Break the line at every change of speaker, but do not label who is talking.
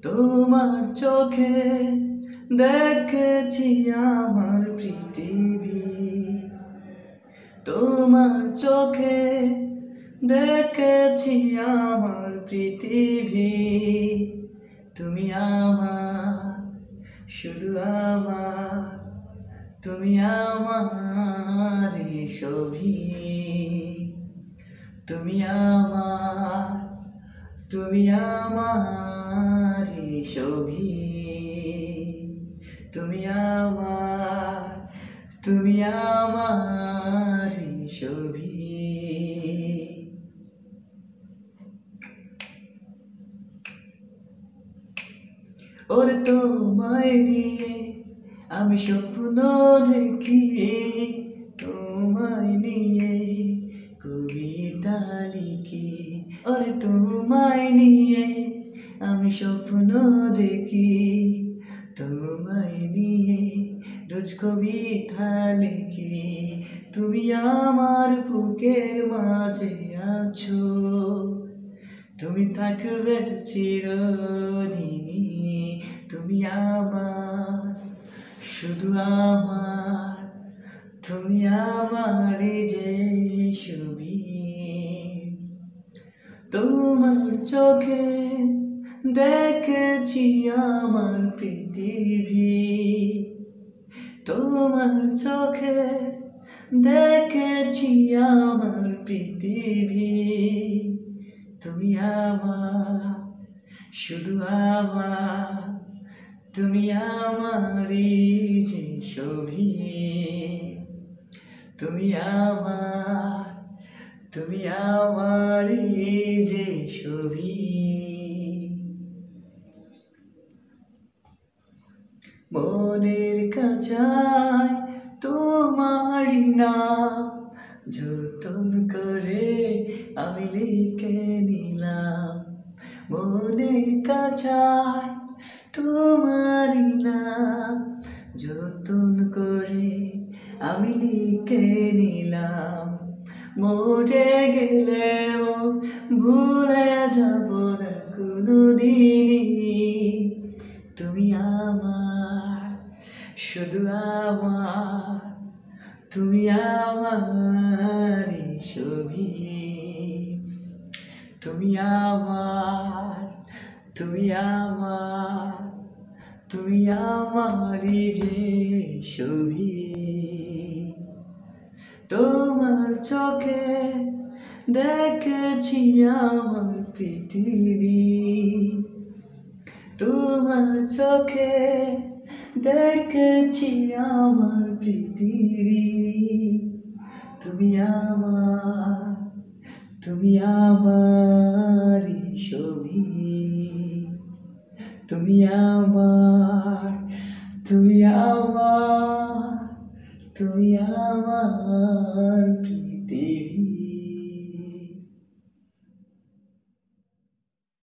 তোমার চোখে দেখেছি আমার পৃথিবী, তোমার চোখে দেখেছি আমার পৃথিবী। তুমি আমার, শুধু আমার, তুমি আমার ছবি। তুমি আমার, তুমি আমার ছবি। তুমি আমার, তুমি আমার ছবি। ওরে তোমায় নিয়ে আমি স্বপ্ন দেখি, তোমায় নিয়ে কবিতা লিখি। ওরে তোমায় নিয়ে আমি স্বপ্ন দেখি, তোমায় নিয়ে রোজ কবিতা লিখি। তুমি আমার বুকের মাঝে আছো, তুমি থাকবে চিরদিনই। তুমি আমার, শুধু আমার, তুমি আমার যে ছবি। তোমার চোখে দেখেছি আমার পৃথিবী, তোমার চোখে দেখেছি আমার পৃথিবী। তুমি আমার, শুধু আমার, তুমি আমারই যে ছবি। তুমি আমার, তুমি আমারই যে ছবি। মনের কাছায় তোমারই নাম যতন করে আমি লিখে নিলাম। মনের কাছায় তোমারই নাম যতন করে আমি লিখে নিলাম। মরে গেলেও ভুলে যাব না কোনোদিনই। তুমি আমার, শুধু আমার, তুমি আমার ছবি। তুমি আমার, তুমি আমার, তুমি আমারই যে ছবি। তোমার চোখে দেখেছি আমার পৃথিবী, তোমার চোখে দেখেছি আমার পৃথিবী। তুমি আমার, তুমি আমার ছবি। তুমি আমার, তুমি আমার, তুমি আমার পৃথিবী।